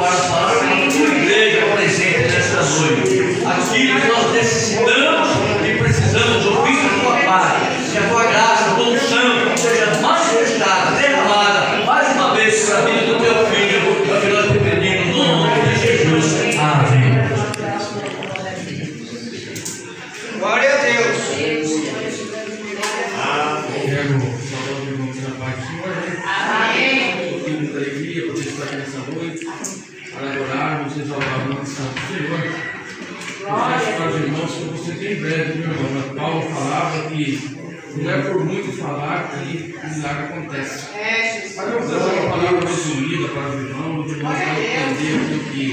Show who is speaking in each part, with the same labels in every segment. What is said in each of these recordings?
Speaker 1: para falar com a tua igreja presente nesta noite. Aquilo que nós necessitamos e precisamos ouvir a tua paz, que a tua graça, a tua unção seja manifestada, derramada mais uma vez sobre a vida do teu filho, é o que nós te pedimos no nome de Jesus. Amém.
Speaker 2: Glória a Deus.
Speaker 3: Quero saudar os irmãos na paz do Senhor, né?
Speaker 4: Amém.
Speaker 3: Com muita alegria poder estar aqui nessa noite, para adorarmos e exaltar o nome do Santo Senhor. Peço para os irmãos que você tem breve, meu irmão. Mas Paulo falava que não é por muito falar que o milagre acontece. Mas eu vou dar uma palavra resumida para os irmãos, de modo a entender aquilo que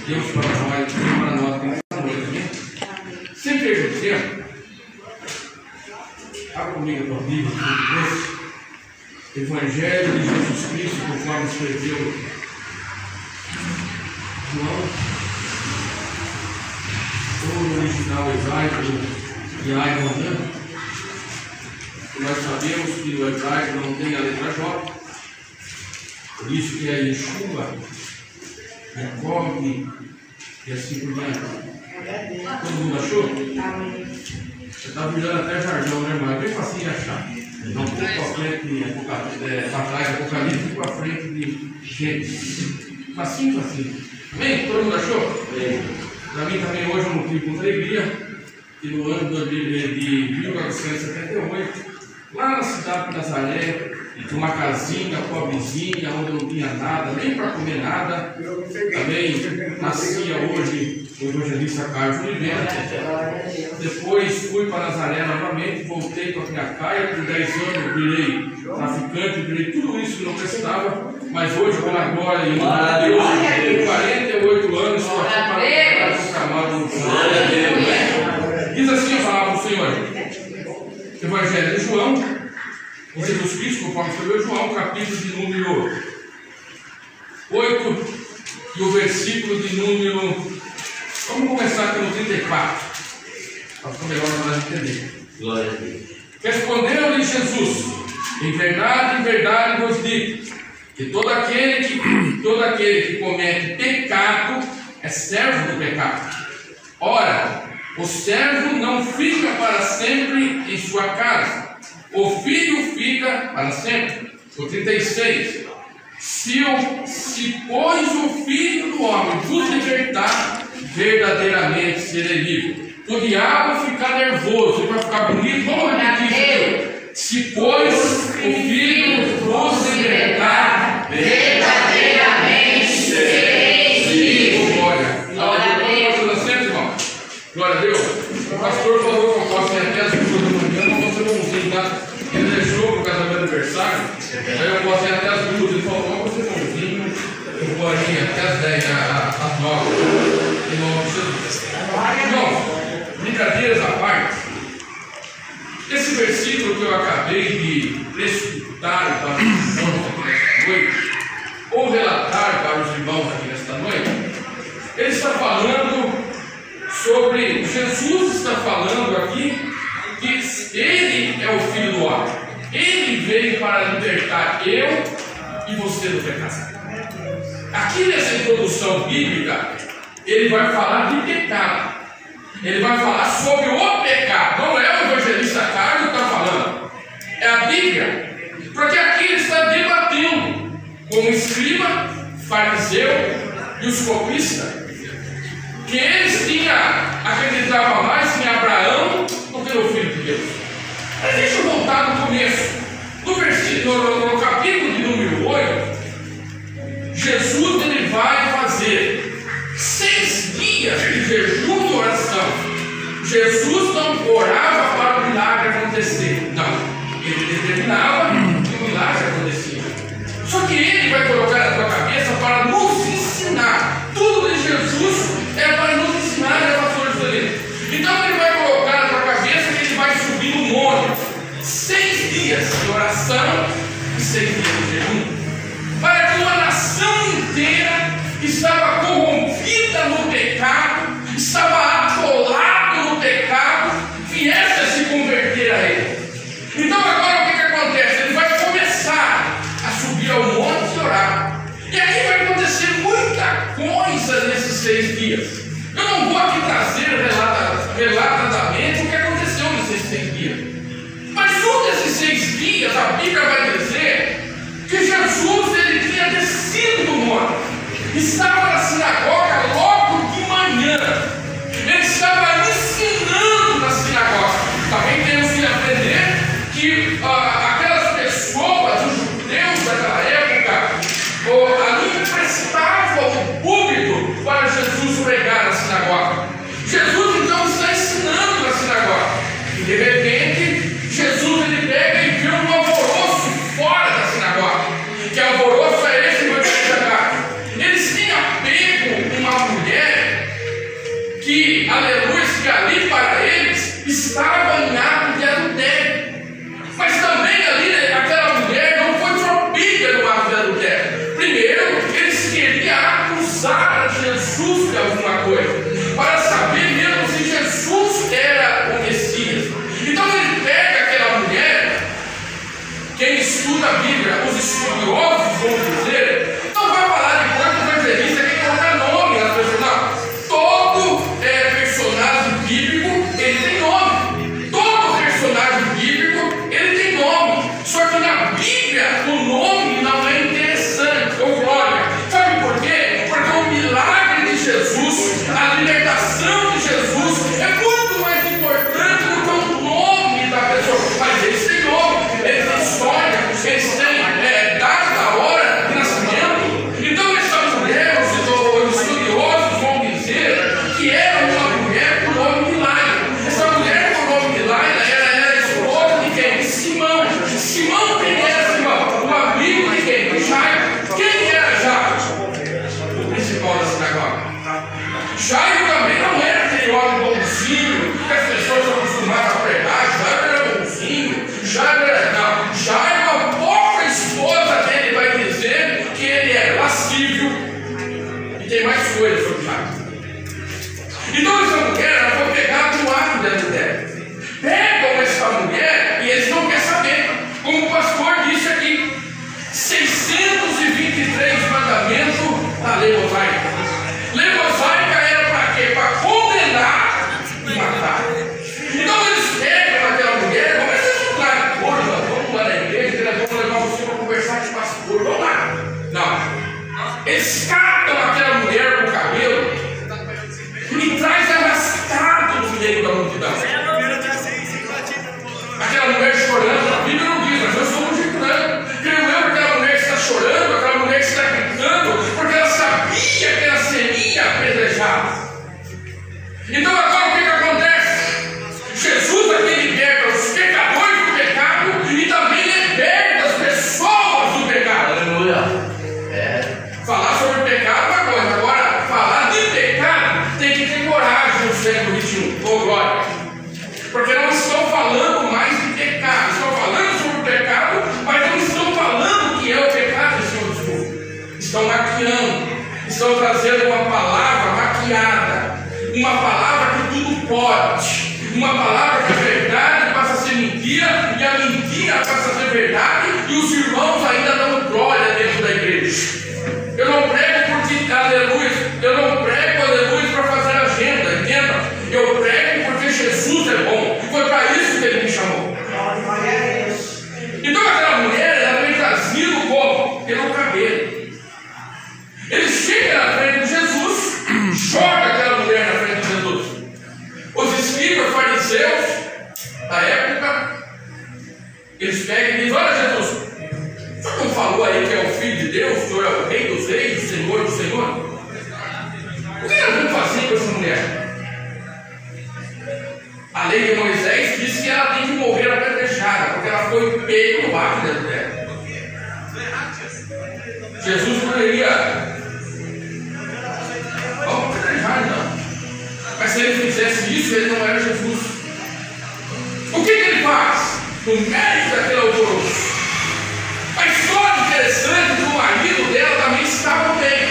Speaker 3: Deus para nós tem essa noite, né? Sem perder tempo, abra comigo a tua Bíblia, Evangelho de Jesus Cristo, conforme escreveu João, ou no original hebraico Yahweh. Nós sabemos que o hebraico não tem a letra J, por isso que é Yeshua, Jacob e assim por diante. Todo mundo achou? Você está virando até jargão, né, irmão? É bem fácil de achar. Não pouco à frente atrás de Apocalipse, pouco à frente de Gênesis. Facinho. Amém? Todo mundo achou? Para mim também hoje é um motivo com alegria, que no ano de 1978, lá na cidade de Nazaré, uma casinha pobrezinha, onde não tinha nada, nem para comer nada. Também nascia hoje o evangelista Carlos Oliveira. Depois fui para Nazaré novamente, voltei para Piracaia, por 10 anos virei traficante, virei tudo isso que não prestava, mas hoje, pela glória e honra de Deus, com 48 anos, estou aqui para proclamar o Glória a Deus. Diz assim a palavra do Senhor, Evangelho de João, de Jesus Cristo, conforme escreveu João, capítulo de número 8 e o versículo de número. Vamos começar aqui no 34, para ficar melhor para nós entender.
Speaker 1: Glória a Deus.
Speaker 3: Respondeu-lhe Jesus: em verdade vos digo, que todo aquele que comete pecado é servo do pecado. Ora, o servo não fica para sempre em sua casa, o filho fica para sempre. O 36. Se pois o Filho do Homem vos libertar, verdadeiramente serei livre. O diabo fica nervoso, para ficar bonito, vamos repetir. Se pois o Filho vos libertar, verdadeiramente serei livre. Glória a Deus. Glória a Deus. O pastor falou que eu posso ir até as 2 da manhã, não vou ser bonzinho, tá? Ele deixou para o casamento do aniversário, aí eu posso ir até as 2. Ele falou, não, vou ser bonzinho, eu vou ali até as 10, às 9. Em nome de Jesus. Irmãos, brincadeiras à parte, esse versículo que eu acabei de escutar para os irmãos aqui nesta noite, ou relatar para os irmãos aqui nesta noite, ele está falando sobre, Jesus está falando aqui que ele é o Filho do Homem. Ele veio para libertar eu e você do pecado. Aqui nessa introdução bíblica, ele vai falar de pecado. Ele vai falar sobre o pecado. Não é o evangelista Carlos que está falando, é a Bíblia. Porque aqui ele está debatendo com o escriba, fariseu e os copistas, que eles acreditavam mais em Abraão do que no Filho de Deus. Mas deixa eu voltar no começo. No capítulo de número 8, Jesus ele vai fazer 6 dias de jejum e oração. Jesus não orava para o milagre acontecer. Não. Ele determinava que o milagre acontecia. Só que ele vai colocar na tua cabeça para nos ensinar. Tudo de Jesus é para nos ensinar, né, pastor Juscelino? Então ele vai colocar na tua cabeça que ele vai subir no monte. 6 dias de oração e 6 dias de jejum. Para que uma nação inteira que estava corrompida no pecado, estava atolado no pecado, viesse a se converter a ele. Então agora o que acontece? Ele vai começar a subir ao monte e orar. E aqui vai acontecer muita 6 dias. Eu não vou aqui trazer relatadamente o que aconteceu nesses 6 dias. Mas um desses 6 dias, a Bíblia vai dizer que Jesus ele tinha descido do monte, estava na sinagoga logo de manhã, ele estava ensinando na sinagoga. Também temos que aprender que aquelas pessoas, os judeus daquela época, ali prestavam o púlpito para Jesus pregar na sinagoga. Jesus então está ensinando na sinagoga, e de repente Jesus ele pega e vê um alvoroço fora da sinagoga. Que alvoroço é esse que vai chegar? Eles tinham pego uma mulher que, aleluia, que ali para eles estava em ato de adultério. Mas também ali aquela mulher não foi só pega no ato de adultério. Primeiro, eles queriam acusar Jesus de alguma coisa, para saber mesmo se Jesus era o Messias. Então ele pega aquela mulher. Quem estuda a Bíblia, os estudiosos vão dizer, não vai falar de quanto evangelista que coloca nome na pessoa. Não. Todo personagem bíblico ele tem nome. Todo personagem bíblico ele tem nome. Só que na Bíblia o nome não é interessante ou glória. Sabe por quê? Porque o milagre de Jesus, a libertação de Jesus é muito mais importante do que o nome da pessoa. Mas eles têm nome, eles têm história, eles têm data, da hora de nascimento. Então essa mulher, os estudiosos vão dizer que era uma mulher com o nome de Laila. Essa mulher com o nome de Laila era a esposa de quem? De Simão. Simão, quem era Simão? O amigo de quem? De Jairo. Quem era Jairo? O principal da sinagoga. Jairo também não era aquele homem bonzinho que as pessoas são acostumadas a pregar. Jairo era bonzinho. Jairo era não. Jairo, a própria esposa dele vai dizer que ele é lascívio. E tem mais coisas sobre Jairo. Então essa mulher ela foi pegada no ato de adultério. Pegam essa mulher e eles não querem saber. Como o pastor disse aqui, 623 mandamentos da lei mosaica. Lei mosaica era para quê? Para condenar e matar. Então eles pegam aquela mulher, vamos lá na igreja, que nós vamos levar você para conversar com o pastor. Vamos lá. Não. Eles catam aquela mulher com o cabelo e traz arrastado no meio da multidão. Aquela mulher chorando, a Bíblia não diz, mas eu estou multiplicando. Creio eu que aquela mulher está chorando, aquela mulher está gritando, porque ela sabia que ela seria apedrejada. Então agora o que acontece? Jesus aqui liberta os pecadores do pecado e também liberta as pessoas do pecado.
Speaker 1: Aleluia.
Speaker 3: Falar sobre pecado é uma coisa, agora falar de pecado tem que ter coragem no século XXI. Oh, glória. Porque não estão falando mais de pecado, estão falando sobre o pecado, mas não estão falando o que é o pecado em cima do fogo. Estão maquiando, estão trazendo uma palavra maquiada, uma palavra que tudo pode, uma palavra que a verdade passa a ser mentira e a mentira passa a ser verdade, e os irmãos ainda dão glória dentro da igreja. Eu não prego porque, aleluia, eu não prego, aleluia, para fazer agenda, entenda? Eu prego porque Jesus é bom, e foi para isso que ele me chamou. Então aquela mulher, ela vem trazida como? Pelo cabelo. Ele chega na frente de Jesus, joga aquela mulher na frente de Jesus. Os escribas fariseus da época, eles pegam e dizem: olha, Jesus, o senhor não falou aí que é o Filho de Deus, o senhor é o Rei dos Reis, o Senhor do Senhor? O que nós vamos fazer com essa mulher? A lei de Moisés diz que ela tem que morrer apedrejada, porque ela foi pega no ato de adultério. Jesus poderia, vamos apedrejar então. Mas se ele fizesse isso, ele não era Jesus. O que ele faz? No meio daquele alvoroço. A história interessante que o marido dela também estava bem.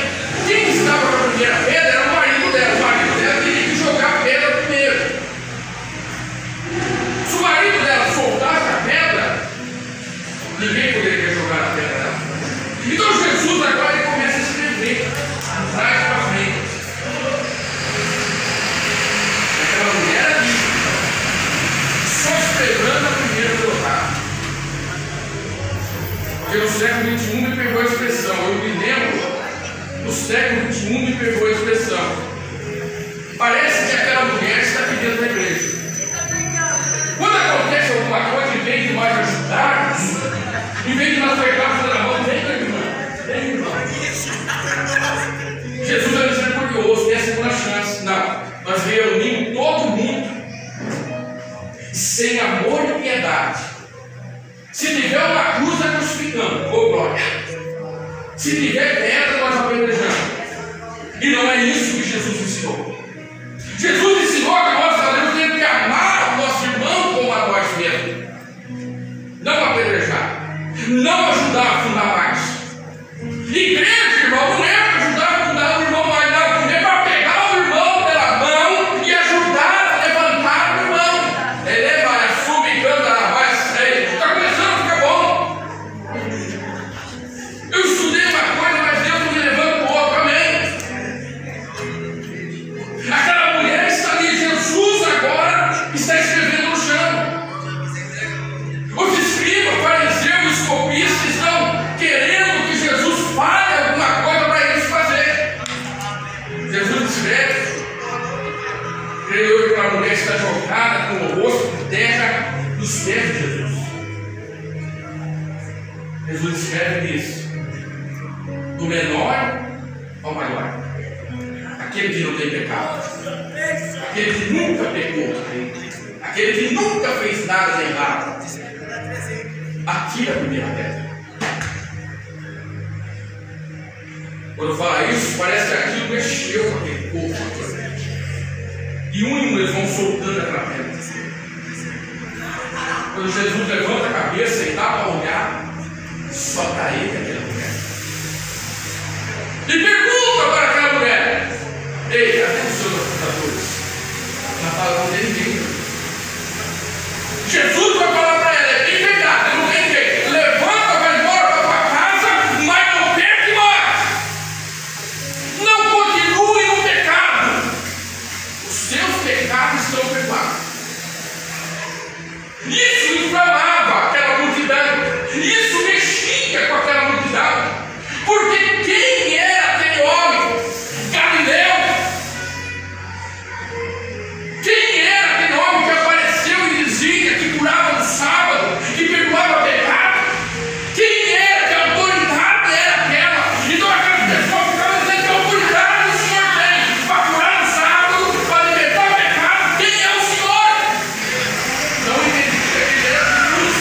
Speaker 3: Quem estava com a primeira pedra era o marido dela. O marido dela teria que jogar a pedra primeiro. Se o marido dela soltasse a pedra, ninguém poderia jogar a pedra dela. Então Jesus agora ele começa a escrever atrás para frente. do século XXI, me perdoa a expressão. Parece que aquela mulher está aqui dentro da igreja. Quando acontece alguma coisa, em vez de nós ajudarmos, em vez de nós pegarmos na mão, vem, meu irmão, vem, irmão. Jesus é misericordioso, tem a segunda chance. Não, nós reunimos todo mundo sem amor e piedade. Se tiver uma cruz, nós crucificamos, ô glória. Se tiver pedra, nós apedrejamos. E não é isso que Jesus ensinou. Jesus ensinou que nós temos que amar o nosso irmão como a nós mesmos. Não apedrejar. Não ajudar a fundar mais. Igreja, irmão, não é para ajudar a fundar o irmão mais, não. É para pegar o irmão pela mão e ajudar a levantar o irmão. Ele vai subicando a voz. Está começando a ficar bom. Eu estudei uma coisa, mas Deus não me levanta para o outro. Amém. Aquela mulher está ali, Jesus agora está escrevendo no chão. Os escribas, fariseus e os copistas estão querendo que Jesus fale alguma coisa para eles fazer. Jesus escreve. Creio eu que aquela mulher está jogada com o rosto por terra nos pés de Jesus. Jesus escreve isso. Do menor ao maior. Aquele que não tem pecado. Aquele que nunca pecou. Aquele que nunca fez nada de errado. Atira a primeira pedra. Quando fala isso, parece que aquilo mexeu com aquele povo. E um eles vão soltando aquela pedra. Quando Jesus levanta a cabeça e dá para olhar, só está ele aquela mulher. E pergunta para aquela mulher: ei, cadê os seus acusadores? Ela fala: não tem ninguém. Jesus vai falar para ela: é bem verdade, não tem jeito. Levanta, vai embora para tua casa, mas não peque mais. Não continue no pecado. Os seus pecados estão perdoados. Isso inflamava aquela multidão. Isso mexia com aquela multidão. Porque quem era aquele homem? Galileu. Quem era aquele homem que apareceu e dizia que curava no sábado, que perdoava pecado? Quem era? Que autoridade era aquela? Então aquelas pessoas ficavam dizendo que autoridade o Senhor tem para curar no sábado, para libertar o pecado. Quem é o Senhor? Não entendia que ele era Jesus.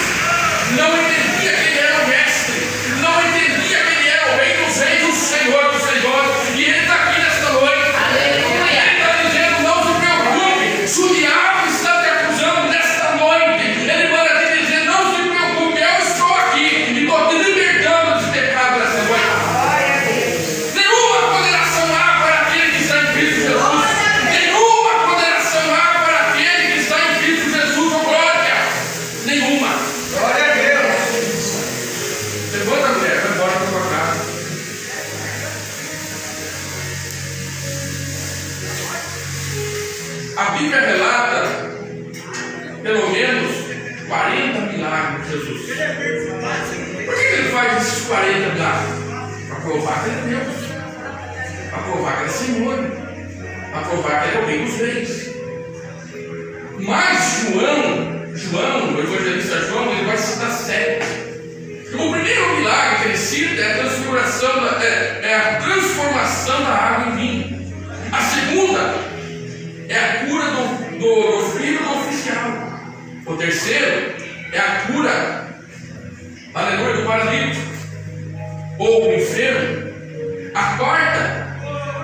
Speaker 3: Não entendia que ele era o mestre. Não entendia que ele era o rei dos reis, o Senhor dos senhores. E ele está aqui nesta noite. Aleluia. Ele está dizendo: não se preocupe. Se o diabo está te acusando nesta noite, ele manda te dizer: não se preocupe, eu estou aqui e estou te libertando desse pecado nesta noite. Nenhuma condenação há para aquele que está em Cristo Jesus. Nenhuma condenação há para aquele que está em Cristo Jesus, oh glória. Nenhuma.
Speaker 2: Glória a Deus.
Speaker 3: Levanta a mulher, vai embora para a tua casa. A Bíblia relata pelo menos 40 milagres de Jesus. Por que ele faz esses 40 milagres? Para provar que ele é Deus, para provar que ele é Senhor, para provar que ele é o Rei dos Reis. Mas João, o evangelista João, ele vai citar 7. O primeiro milagre que ele cita é a transformação da água em vinho. A segunda é a cura do filho do oficial. O terceiro é a cura, aleluia, do paralítico ou do enfermo. A quarta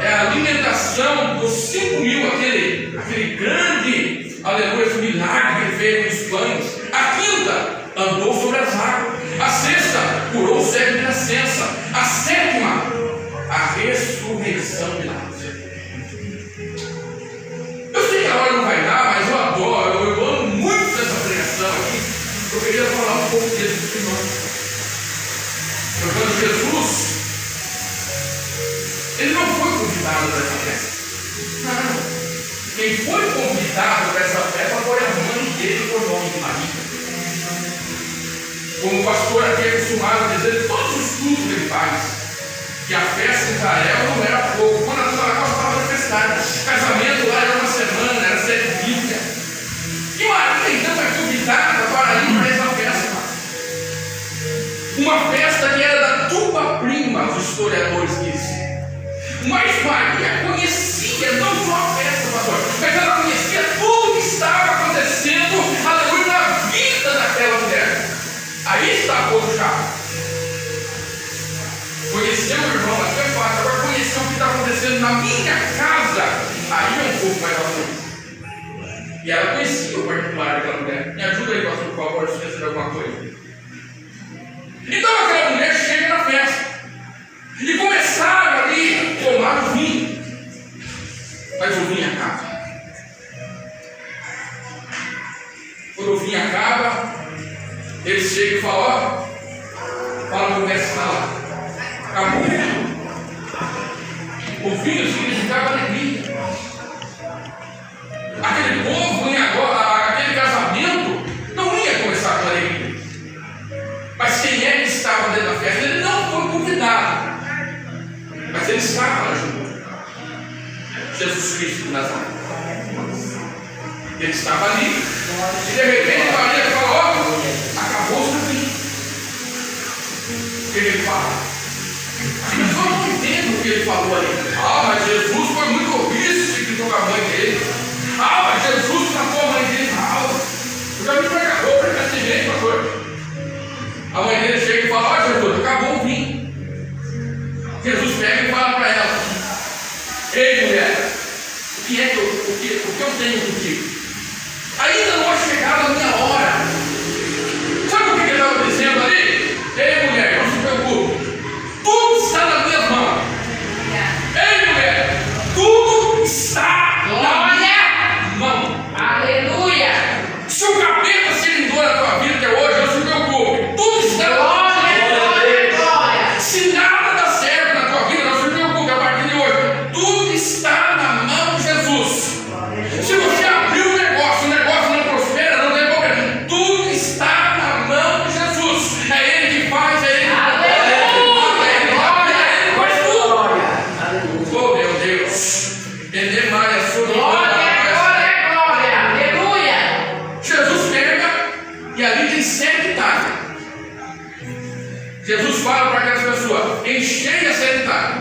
Speaker 3: é a alimentação dos 5.000, aquele grande, aleluia, milagre que ele fez nos pães. A quinta, andou sobre as águas. A sexta, curou o cego de nascença. A sétima, a ressurreição de Lázaro. Eu sei que a hora não vai dar, mas eu adoro, eu amo muito essa pregação aqui. Eu queria falar um pouco disso do Senhor. Quando Jesus, ele não foi convidado para essa festa. Não. Quem foi convidado para essa festa foi a mãe dele, por nome de Maria. Como o pastor aqui é acostumado a dizer, todos os cultos que ele faz, que a festa em Israel não era pouco. Quando a tua estava manifestada, casamento lá era uma semana, era 7 dias. E Maria então é convidada para ir para essa festa. Uma festa que era da tua prima, os historiadores dizem. Mas Maria conhecia não só a festa, pastor, mas ela conhecia tudo que estava acontecendo, aleluia, na vida daquela mulher. Aí está o chave. Conhecer o irmão até é fácil, agora conhecer o que está acontecendo na minha casa, aí é um pouco mais fácil. E ela conhecia o particular daquela mulher. Me ajuda aí, pastor, por favor, se esquecer de alguma coisa. Então aquela mulher chega na festa e começaram ali a tomar o vinho, mas o vinho acaba. Quando o vinho acaba, eles chegam e falam: ó, fala para o mestre que está lá, acabou o vinho. O vinho significava alegria. Aquele povo ia agora, aquele casamento não ia começar com alegria. Mas quem é que estava dentro da festa? Ele não foi convidado, mas ele estava lá junto. Jesus Cristo de Nazaré. Ele estava ali. E de repente Maria falou: ó, acabou o vinho. O que ele fala? As pessoas não entendem o que ele falou ali. Ah, mas Jesus foi muito ovício com a mãe dele. Ah, mas Jesus tratou a mãe dele mal. Eu já me pregador, pregar de jeito, pastor. A mãe dele chega e fala: ó, Jesus, acabou o vinho. Jesus pega e fala para ela: ei, mulher, o que eu tenho contigo? Ainda não é chegada a minha hora. Sabe o que ele estava dizendo ali? Ei, mulher, não se preocupe, tudo está nas minhas mãos. Ei, mulher, tudo está na minha mão. Aleluia. Se o capeta se lindou na tua vida até hoje, não se preocupe, tudo está na mão. Se nada dá certo na tua vida, não se preocupe, a partir de hoje, tudo está na mão de Jesus. Se você abrir o negócio não prospera, não tem problema. Tudo está na mão de Jesus. É Ele que faz, é Ele que faz. Ele faz tudo. Oh, meu Deus. Entender mais a sua glória, aleluia. Jesus pega e ali tem 7 talhas. Jesus fala para aquelas pessoas: enchei as 7 talhas.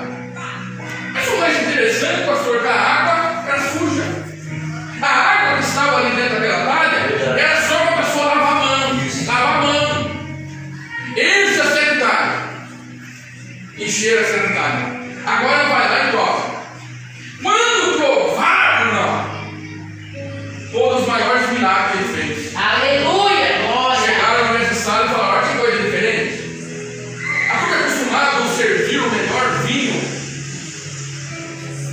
Speaker 3: Mas o mais interessante, pastor, que a água era suja. A água que estava ali dentro daquela talha era só para a pessoa lavar a mão. Enche as 7 talhas. Encher as 7 talhas. Agora vai lá e prova. Quando provaram, não, todos os maiores milagres que ele fez. Aleluia! Glória! Chegaram no mesmo sala e falaram: olha que coisa diferente. A turma acostumada a servir o melhor vinho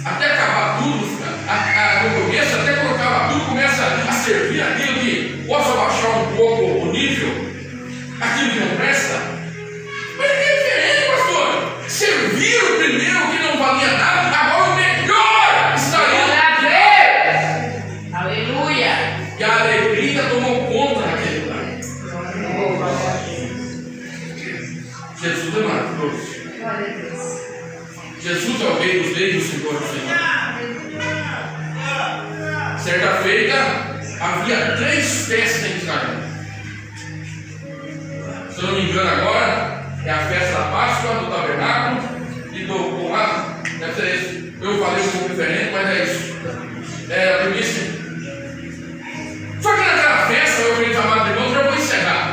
Speaker 3: até acabar tudo. No começo, até quando acaba tudo, começa a servir aquilo que possa baixar um pouco o nível, aquilo que não presta. Mas é diferente, pastor. Serviram primeiro o que não valia nada, agora o melhor está ali. Aleluia! E a alegria tomou conta daquele lugar. Jesus é maravilhoso. Jesus é o Rei dos Reis e o Senhor dos Senhores. Certa feita, havia 3 festas em Israel. Se eu não me engano agora, é a festa da Páscoa, do Tabernáculo e do Pomado. Deve ser isso. Eu falei um pouco diferente, mas é isso. É a primícia. Só que naquela festa, meu querido amado irmão, já vou encerrar.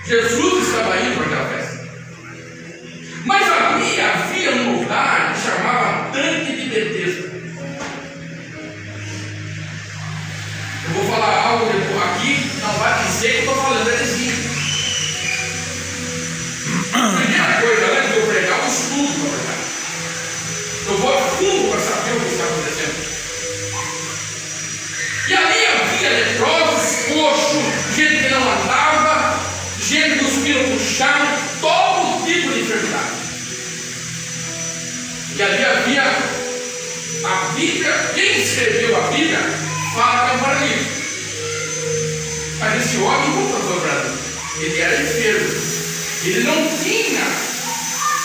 Speaker 3: Jesus estava indo para aquela festa. Mas ali havia um lugar que chamava Tanque de Betesda. Eu vou falar algo aqui, não vai dizer que eu estou falando heresia. Primeira coisa, antes de eu pregar, eu estudo para pregar. Eu vou a fundo para saber o que está acontecendo. E ali havia leprosos, coxos, gente que não andava, gente cuspindo no chão, todo tipo de enfermidade. E ali havia a Bíblia, quem escreveu a Bíblia fala que é um paralítico. Mas esse homem nunca foi paralítico. Ele era enfermo. Ele não tinha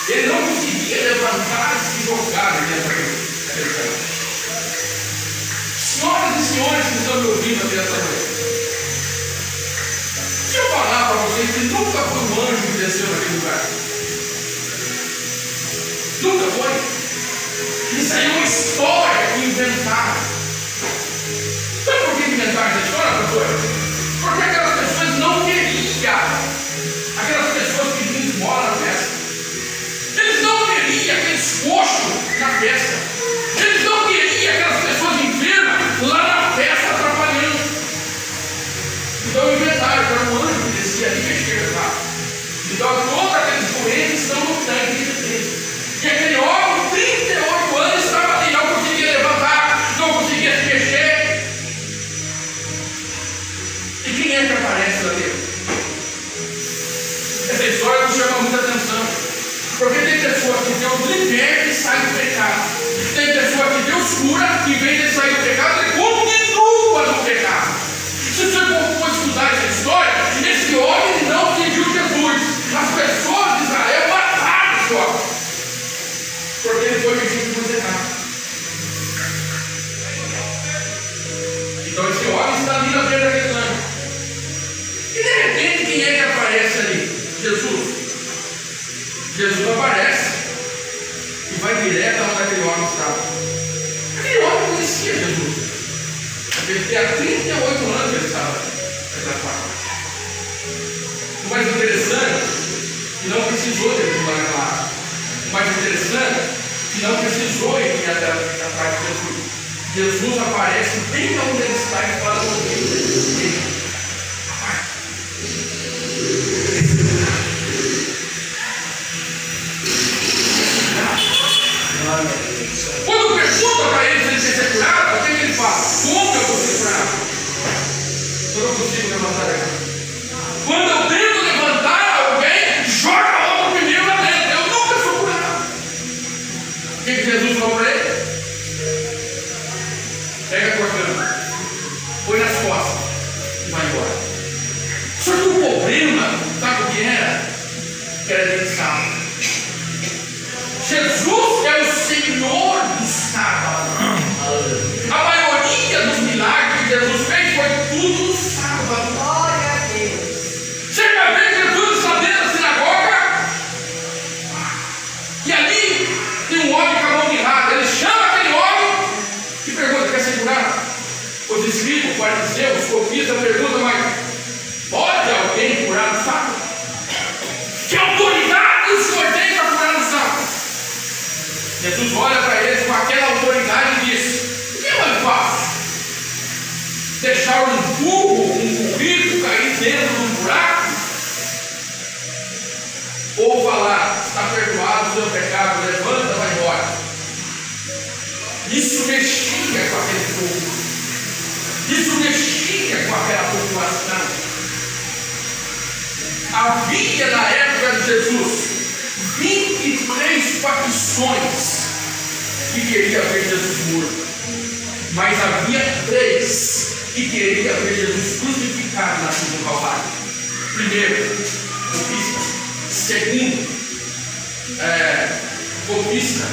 Speaker 3: Ele não conseguia levantar e se jogar dentro daquele campo. Senhoras e senhores que estão me ouvindo aqui essa noite, deixa eu falar para vocês que nunca foi um anjo que desceu naquele lugar. Nunca foi. Isso aí é uma história que inventaram. Sabe por que inventaram essa história, pastor? Porque aquelas pessoas não queriam. Aquelas pessoas que vinham embora na festa. Eles não queriam aqueles coxos na festa. Eles não queriam aquelas pessoas enfermas lá na festa atrapalhando. Então inventaram que era um anjo que descia ali e mexia lá. Então todos aqueles doentes estão no tanque de Deus. E aquele homem, 38 anos, estava ali, não conseguia levantar, não conseguia se mexer. E quem é que aparece lá dentro? Essa história nos chama muita atenção. Porque tem pessoas que Deus liberta e sai do pecado. Tem pessoas que Deus cura e, em vez de sair do pecado, ele continua no pecado. Se você for estudar essa história, esse homem não seguiu Jesus. As pessoas de Israel mataram esse homem. Porque ele foi medido por errado. Então esse homem está ali na beira daquele lance. E de repente quem é que aparece ali? Jesus. Jesus aparece e vai direto onde aquele homem estava. Aquele homem conhecia Jesus. Porque há 38 anos ele estava nessa parte. O mais interessante é que não precisou de ele naquela área. O mais interessante é que não precisou ir até a parte de Jesus. Jesus aparece bem onde ele está e fala com ele. Quando pergunta para ele se ele quer ser curado, o que ele fala? Como eu vou ser curado? Eu não consigo levantar aqui. Quando eu tento levantar alguém, joga a outra primeiro lá dentro. Eu nunca sou curado. O que Jesus falou para ele? Pega a tua cama, põe nas costas e vai embora. Só que o problema, sabe o que era? Era dentro de sábado. Jesus é o Senhor do sábado. A maioria dos milagres que Jesus fez foi tudo no sábado.
Speaker 4: Glória a Deus.
Speaker 3: Chega a ver Jesus está dentro da sinagoga e ali tem um homem com a mão mirrada. Ele chama aquele homem e pergunta: quer ser curado? Os escribas, os fariseus, os copistas perguntam: mas pode alguém curar no sábado? Que autoridade o Senhor tem para curar no sábado? Jesus olha para eles com aquela autoridade e diz: o que é mais fácil? Deixar um burro, um burrito cair dentro de um buraco? Ou falar: está perdoado o seu pecado, levanta, vai embora? Isso mexia com aquele povo. Isso mexia com aquela população. Havia na época de Jesus 23 facções que queriam ver Jesus morto, mas havia 3 que queriam ver Jesus crucificado na cruz do Calvário. Primeiro, copista. Segundo, copista.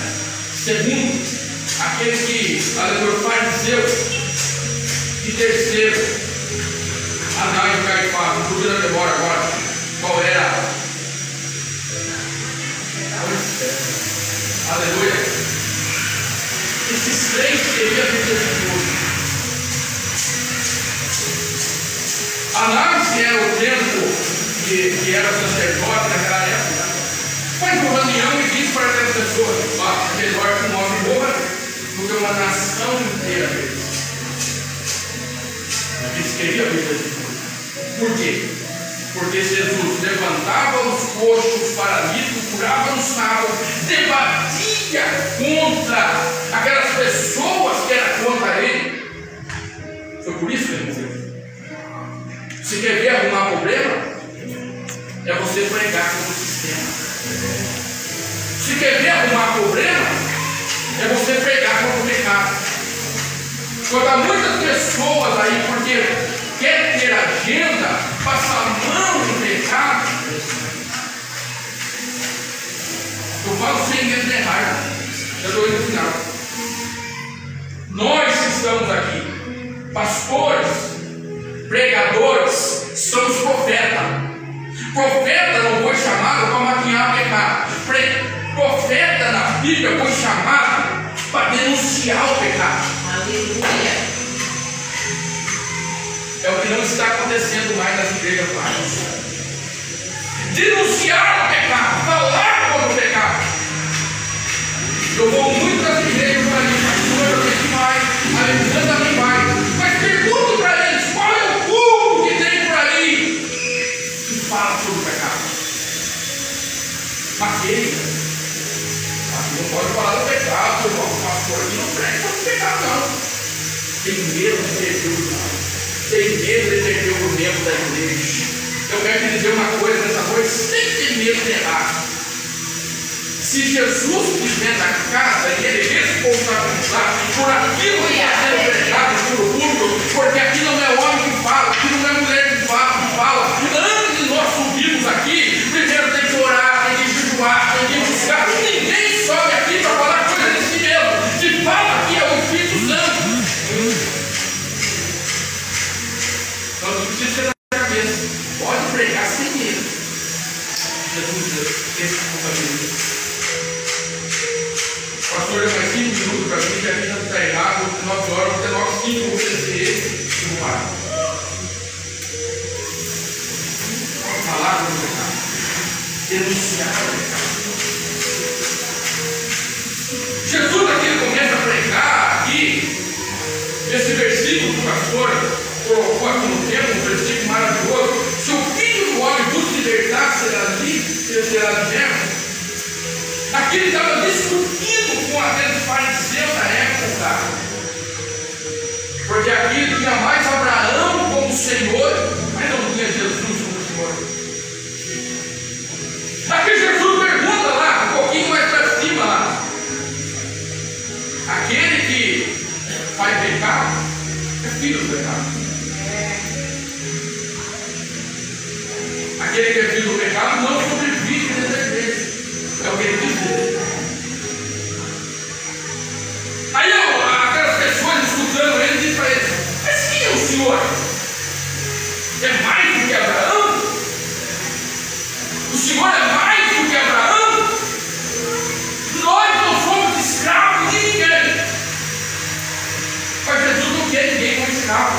Speaker 3: Segundo, aqueles que aleluia fariseus. E terceiro, Anás e Caifás. Não podia demorar agora qual era. Aleluia. Esses 3 queriam ver Jesus morto. Anás, que era o tempo que era sacerdote naquela época, faz uma reunião e diz para aquelas pessoas: ó, melhor que um homem morra do que uma nação inteira ver. Eles queriam ver Jesus morto. Por quê? Porque Jesus levantava os coxos, os paralíticos, curava no sábado, debatia contra aquelas pessoas que eram contra ele. Foi por isso que ele morreu. Se quer ver arrumar problema, é você pregar contra o sistema. Se quer ver arrumar problema, é você pregar contra o pecado. Quando há muitas pessoas aí, porque quer ter agenda, passa a mão no pecado. Eu falo sem medo de errar. Já estou indo no final. Nós que estamos aqui, pastores, pregadores, somos profetas. Profeta não foi chamado para maquiar pecado. Profeta na Bíblia foi chamado para denunciar o pecado.
Speaker 4: Aleluia.
Speaker 3: É o que não está acontecendo mais nas igrejas mais. Denunciar o pecado, falar contra o pecado. Eu vou muito nas igrejas para mim, pastor, eu tenho que vai, a Alexandra também vai. Mas pergunto para eles qual é o culto que tem por aí que fala sobre o pecado. Aquele não pode falar do pecado, o pastor aqui não prega sobre o pecado, não. Tem medo de perder o mal. Tem medo de perder o membro da igreja. Eu quero te dizer uma coisa nessa noite, sem ter medo de errar. Se Jesus estiver na casa e ele responsabilizar por aquilo que está sendo pregado no público, porque aqui não é homem que fala, aqui não é mulher que fala. Antes de nós subirmos aqui, primeiro tem que orar, tem que jejuar, tem que buscar. Ninguém sobe aqui para falar coisa de si mesmo. Se fala aqui é o Espírito Santo. Então não precisa ser na cabeça. Pode pregar sem medo. Jesus responsabiliza. Pastor, eu mais 5 minutos para mim, que a vida não está errada, 9 horas, até 9, 5, eu vou obedecer ele e vou parar. Falar sobre o pecado. Denunciar o pecado. Jesus aqui ele começa a pregar aqui, esse versículo que o pastor colocou aqui no tempo, um versículo maravilhoso. Se o Filho do Homem vos libertar, será liberto. Aqui ele estava discutindo com aqueles fariseus da época, porque aqui tinha mais Abraão como Senhor, mas não tinha Jesus como Senhor. Aqui Jesus pergunta lá, um pouquinho mais para cima lá, aquele que faz pecado é filho do pecado. Aquele que é filho do pecado não sobrevive no desejo dele. É o que ele diz. Aí aquelas pessoas escutando ele dizem para ele: mas quem é o Senhor? É mais do que Abraão? O Senhor é mais do que Abraão? Nós não somos escravos de ninguém. Mas Jesus não quer ninguém como escravo.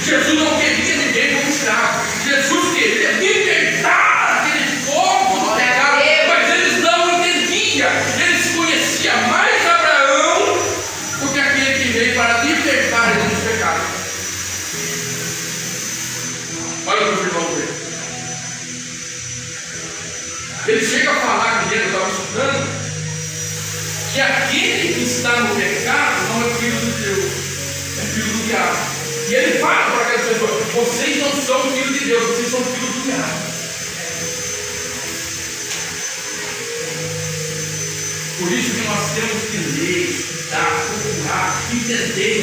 Speaker 3: Jesus não queria ninguém como escravo. Jesus queria libertar aquele povo do pecado, mas eles não entendiam. Eles conheciam mais Abraão do que aquele que veio para libertar eles dos pecados. Olha o que os irmãos veem. Ele chega a falar que ele estava estudando que aquele que está no pecado não é filho de Deus, é filho do diabo. E ele fala para aquelas pessoas: vocês não são filhos de Deus, vocês são filhos do diabo. Por isso que nós temos que ler, estudar, procurar, entender.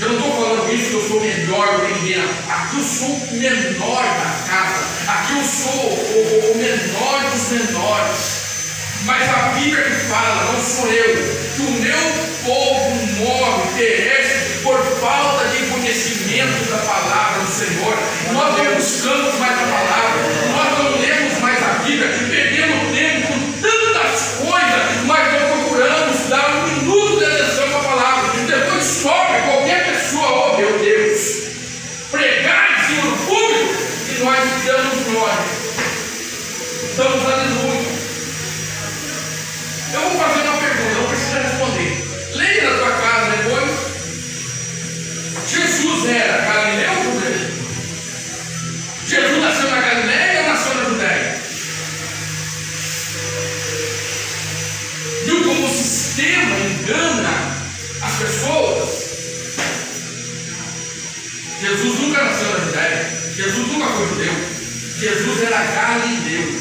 Speaker 3: Eu não estou falando isso que eu sou melhor do que ninguém. Aqui eu sou o menor da casa. Aqui eu sou o menor dos menores. Mas a Bíblia que fala, não sou eu, que o meu povo morre, perece por falta de conhecimento da palavra do Senhor. Nós não buscamos mais a palavra, nós não lemos mais a Bíblia, perdemos tempo com tantas coisas, mas não procuramos dar um minuto de atenção para a palavra. Depois sobe qualquer pessoa: oh meu Deus, pregar em cima do público e nós damos glória, damos aleluia. Eu vou fazer uma pergunta, não precisa responder. Leia na tua casa depois. Jesus era Galileu ou Judéia? Jesus nasceu na Galileia ou nasceu na Judéia? Viu como o sistema engana as pessoas? Jesus nunca nasceu na Judéia. Jesus nunca foi judeu. Jesus era galileu.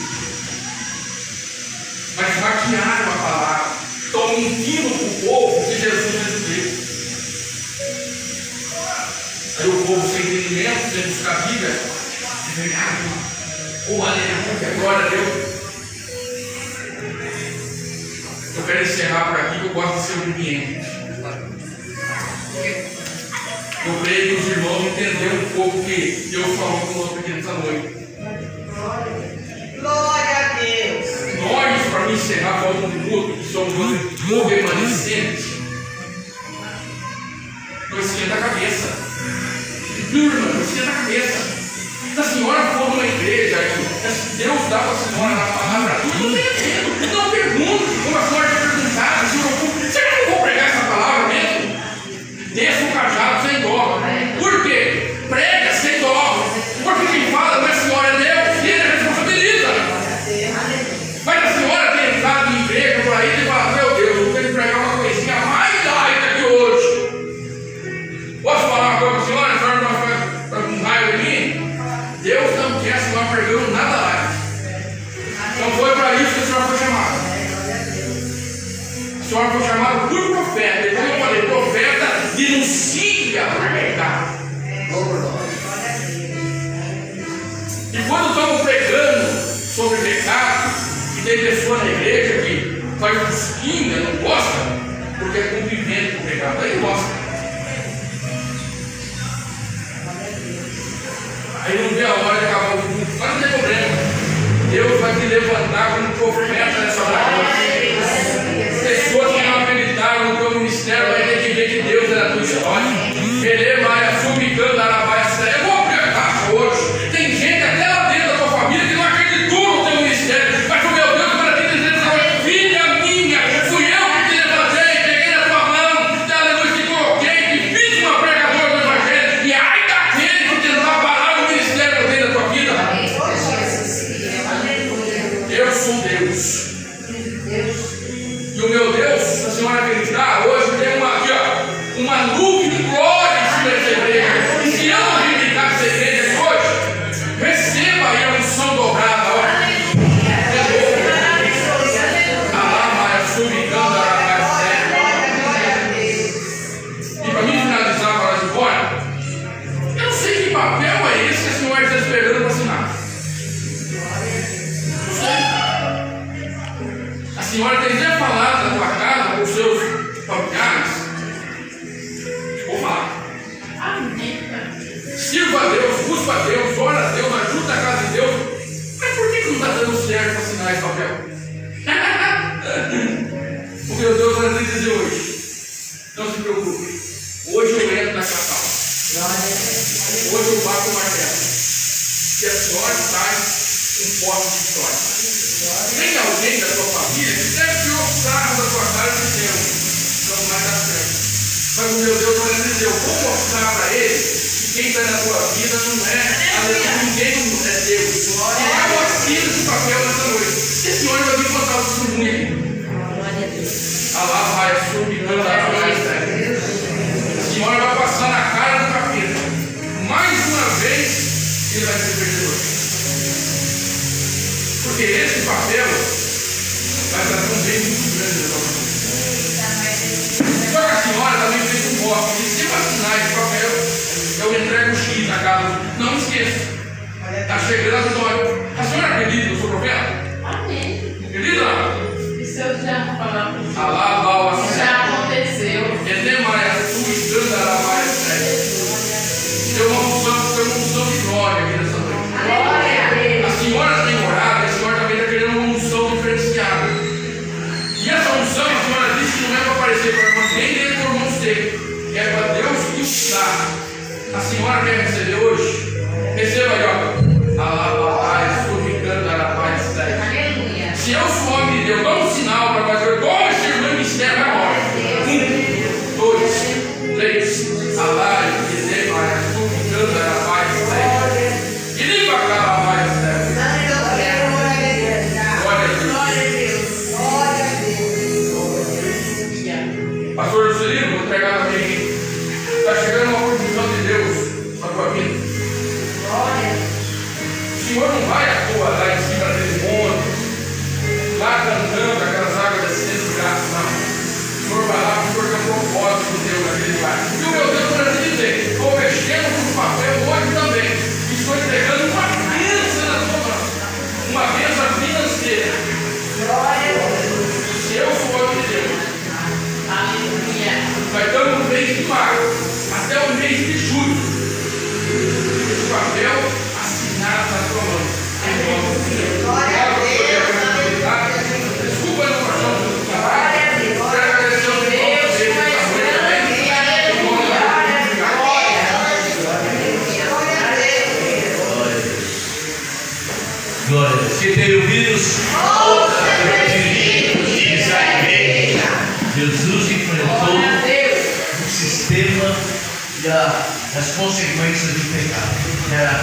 Speaker 3: Mas maquiaram a palavra, estão mentindo para o povo que Jesus é judeu. Aí o povo sem entendimento, sem buscar a Bíblia, é verdade. Oh, aleluia, glória a Deus. Eu quero encerrar por aqui, que eu gosto de ser obediente. Eu creio que os irmãos entenderam um pouco o que Deus falou conosco aqui nessa noite.
Speaker 4: Glória a Deus.
Speaker 3: Nós, para me encerrar, falta um minuto, que somos os remanescentes. Nós esquenta a cabeça. Turma, nós esquenta a cabeça. Se a senhora for numa igreja e Deus dá para a senhora na palavra, não tem medo. Não pergunte, como a senhora tinha perguntado, será que eu vou pregar essa palavra mesmo? Desça o cajado sem dó. Por quê? Prega sem dó. Porque quem fala não é a senhora, é Deus, e ele responsabiliza. Mas a senhora tem entrado em igreja por aí e fala, meu Deus, eu tenho que pregar uma coisinha mais laica que hoje. Posso falar uma coisa para a senhora? A senhora não vai com raiva de mim? Deus não quer a senhora pregando nada laico. Não foi para isso que a senhora foi chamada. A senhora foi chamada por profeta. E como eu falei, profeta denuncia a verdade. E quando estamos pregando sobre pecado, e tem pessoa na igreja que faz busquinha, não gosta, porque é convivente com o pecado, aí gosta. Aí não vê a hora de acabar o culto, mas não tem problema. Deus vai te levantar como profeta nessa hora. Pessoas que não acreditaram no teu ministério vai ter que ver que Deus é a tua história. Ele vai subicando a arabaia. Eu vou abrir a caixa hoje. Tem gente até lá dentro da tua família que não acreditou no teu ministério. Mas o meu Deus para ti dizer, filha minha, fui eu que te levantei, peguei na tua mão, aleluia, te coloquei, te fiz uma pregadora do evangelho. E ai daquele que tentar parar o ministério no meio da tua vida. Eu sou Deus. E o meu Deus, se a senhora acreditar, hoje tem uma nuvem de glória em cima dessa igreja. E se eu não reivindicar essa igreja hoje, receba aí a unção dobrada. E para mim finalizar para nós embora, eu não sei que papel é esse que a senhora está esperando para assinar. A senhora tem já falado na tua casa com os seus familiares? Vou falar. Sirva a Deus, busca a Deus, ora a Deus, ajuda a casa de Deus. Mas por que não está dando certo para assinar esse papel? O meu Deus vai te dizer hoje. Não se preocupe. Hoje eu entro na capital. Hoje eu bato o martelo. E a senhora sai um pote de história. Tem alguém da sua família que deve ser o sarro da sua casa de Deus. Não vai dar certo. Mas o meu Deus vai dizer, eu vou mostrar para ele que quem está na sua vida não é ninguém, não é Deus. E eu assino esse papel nessa noite. Esse senhor vai vir contar o testemunho. Allah vai subir a senhora vai passar na cara do capeta. Mais uma vez, ele vai ser perdedor. Porque esse papel vai dar um bem muito grande na sua vida. Só que a senhora também fez um voto. E se eu assinar esse papel, eu entrego o X na casa. Não esqueça. Está chegando a vitória. A senhora acredita no seu profeta?
Speaker 5: Amém.
Speaker 3: Acredita?
Speaker 5: Isso eu já vou falar para você. Já aconteceu.
Speaker 3: Tem uma unção de glória aqui nessa noite.
Speaker 5: Glória a Deus.
Speaker 3: A senhora tem orado, a senhora também está querendo uma unção diferenciada. E essa unção, a senhora disse que não é para aparecer para ninguém, nem para o irmão ser. É para Deus que usar. A senhora quer receber hoje? Receba aí, ó. Alabai, subicando, arabai,
Speaker 5: Aleluia.
Speaker 3: se eu sou homem de Deus, dá um sinal para fazer como esse irmão ministério agora. 1, 2, 3, alabai, dizebai, subicando, arabai, e limpa a arabai, Pastor Juscelino, vou entregar a mim. Está chegando uma provisão de Deus na tua vida. O Senhor não vai à toa lá em cima daquele monte, lá cantando aquelas águas descendo,
Speaker 1: das consequências do pecado, que era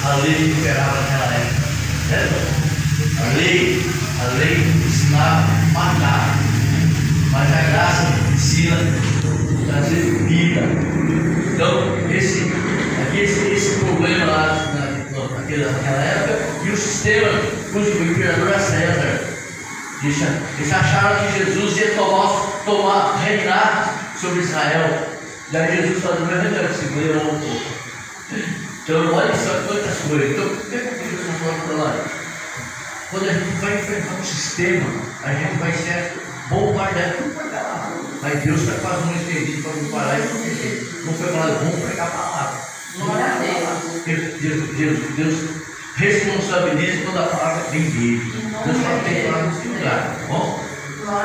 Speaker 1: a lei que imperava naquela época. A lei ensinava a matar, mas a graça ensina a trazer vida. Então, esse problema lá naquela época, e o sistema, o imperador era César. Eles acharam que Jesus ia reinar sobre Israel. E aí Jesus falou: não é verdade, segura um pouco. Então, olha só quantas coisas. Então, por que Jesus não pode falar? Quando a gente vai enfrentar um sistema, a gente vai ser bombardeado por palavra. Mas Deus está com as mãos estendidas para nos parar e proteger. Não foi falado: vamos pregar a palavra.
Speaker 5: Glória a Deus.
Speaker 1: Deus responsabiliza quando a palavra vem dele. Deus fala: tem que falar nesse lugar, tá bom?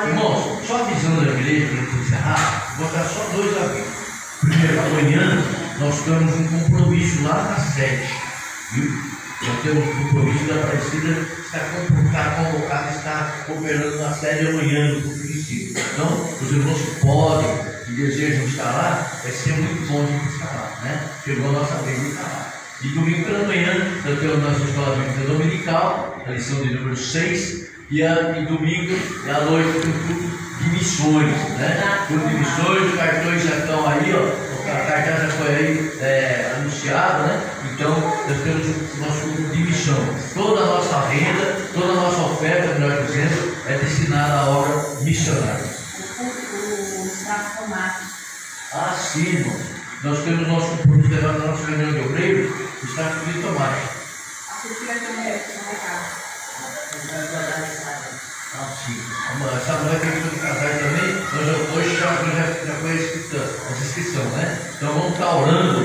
Speaker 1: Irmãos, só avisando a igreja para a gente encerrar, vou dar só 2 avisos. Primeiro, amanhã nós temos um compromisso lá na sede, viu? Nós temos um compromisso da Aparecida, está convocado, está operando na sede amanhã no princípio. Então, os irmãos que podem e desejam estar lá, vai ser muito bom de estar lá, né? Chegou a nossa vez de estar lá. E domingo pela manhã, nós temos nossa escola bíblica dominical, a lição de número 6, e domingo à noite tem um culto de missões, né? Culto de missões, os cartões já estão aí, ó. O cartão já foi aí anunciado, né? Então, nós temos o nosso culto de missão. Toda a nossa renda, toda a nossa oferta, melhor dizendo, é destinada à obra missionária. Ah, sim, irmão. Nós temos nosso compromisso de levar na nossa reunião de obreiros, o extrato de tomate. Ah, sim. Essa mulher que veio de casais também, hoje já foi a inscrição, né? Então vamos estar orando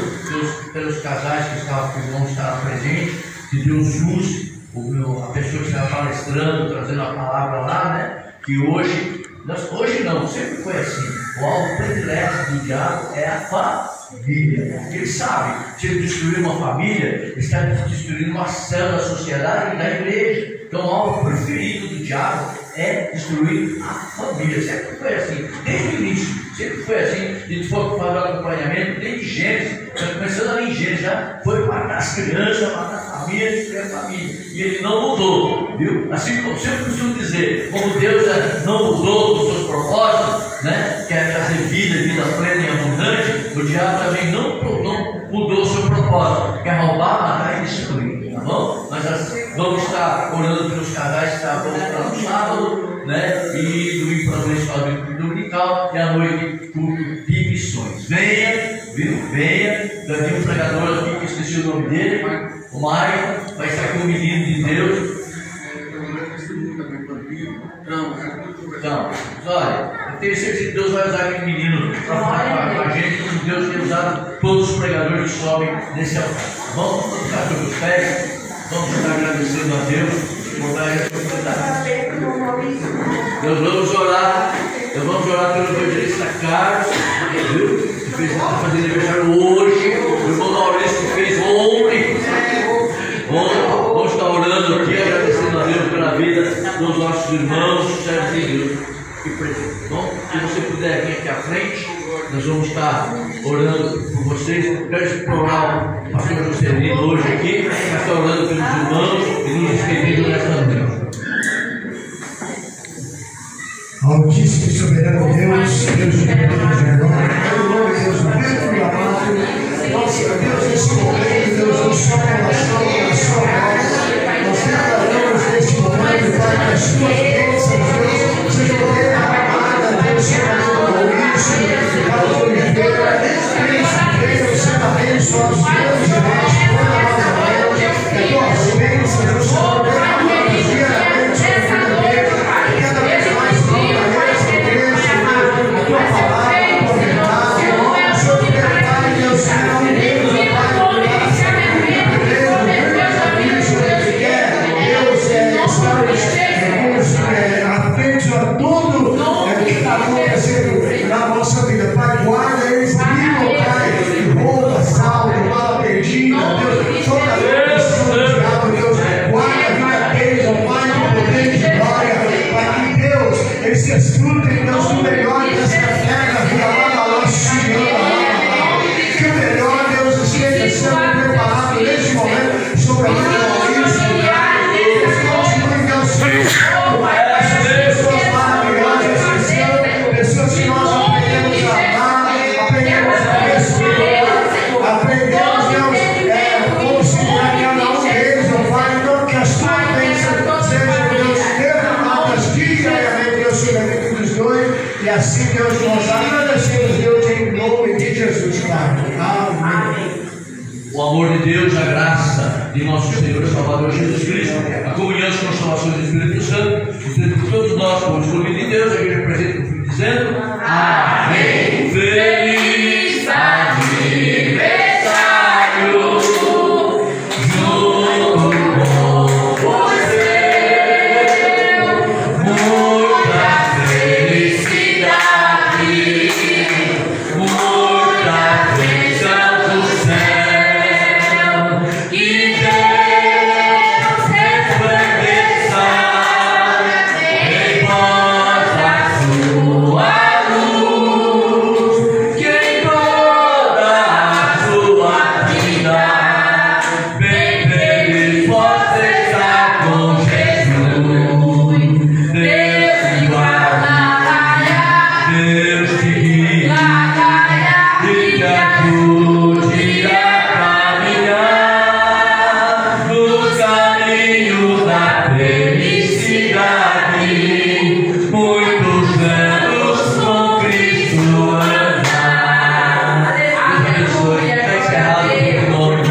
Speaker 1: pelos casais que vão estar presentes, que Deus use a pessoa que está palestrando, trazendo a palavra lá, né? Que hoje não, sempre foi assim. O alvo predileto do diabo é a família. Ele sabe, se ele destruir uma família, ele está destruindo uma célula da sociedade e da igreja. Então o alvo preferido do diabo é destruir a família. Sempre foi assim, desde o início. Sempre foi assim. A gente foi fazer o acompanhamento desde Gênesis. Já começando ali em Gênesis, já foi matar as crianças, matar a família, destruir a família. E ele não mudou, viu? Assim como sempre costumo dizer, como Deus não mudou os seus propósitos, né? Quer trazer vida plena e abundante, o diabo também não mudou o seu propósito. Quer roubar, matar e destruir, tá bom? Nós vamos estar orando pelos casais que vamos estar no sábado, né? E domingo para a escola dominical e à noite culto de missões. Venha, viu? Venha. Já vi um pregador aqui que esqueci o nome dele, o Maicon, vai estar aqui um menino de Deus. Então, olha, eu tenho certeza que Deus vai usar aquele menino para falar com a gente, como Deus tem usado todos os pregadores que sobem nesse altar. Vamos ficar sobre os pés, vamos estar agradecendo a Deus por dar essa oportunidade. Nós vamos orar pelo evangelista Carlos, viu? Que está fazendo aniversário hoje, o irmão Maurício que fez ontem. Vamos estar orando aqui, agradecendo a Deus pela vida dos nossos irmãos, servos de Deus que presente. Bom, se você puder vir aqui à frente, nós vamos estar orando por vocês. Quero explorar o pastor Juscelino hoje aqui, vai estar orando pelos irmãos e nos despedindo nesta noite.
Speaker 6: Altíssimo e soberano Deus, Deus de Deus de glória, pelo nome de Deus, bendito e amado, nosso Deus, nesse momento, Deus, no seu coração, na sua voz, nós declaramos neste momento, Pai, que as tuas bênçãos, Deus, sejam derramadas, Deus, sobre o Maurício, Carlos Oliveira, Cristo, Deus, sendo abençoados, Deus, irmãos, poderosamente, que as tuas bênçãos, Deus, sejam derramadas diariamente sobre a vida dele, e cada vez mais, a tua palavra, a tua verdade, o seu verdade, Deus, Senhor, Deus, Deus, Deus, assim, Deus, nós agradecemos, Deus, em nome de Jesus, Pai. Amém.
Speaker 1: O amor de Deus, a graça de nosso Senhor e Salvador Jesus Cristo, a comunhão e consolação do Espírito Santo, esteja com todos nós, como os filhos de Deus, a igreja presente, dizendo: Amém.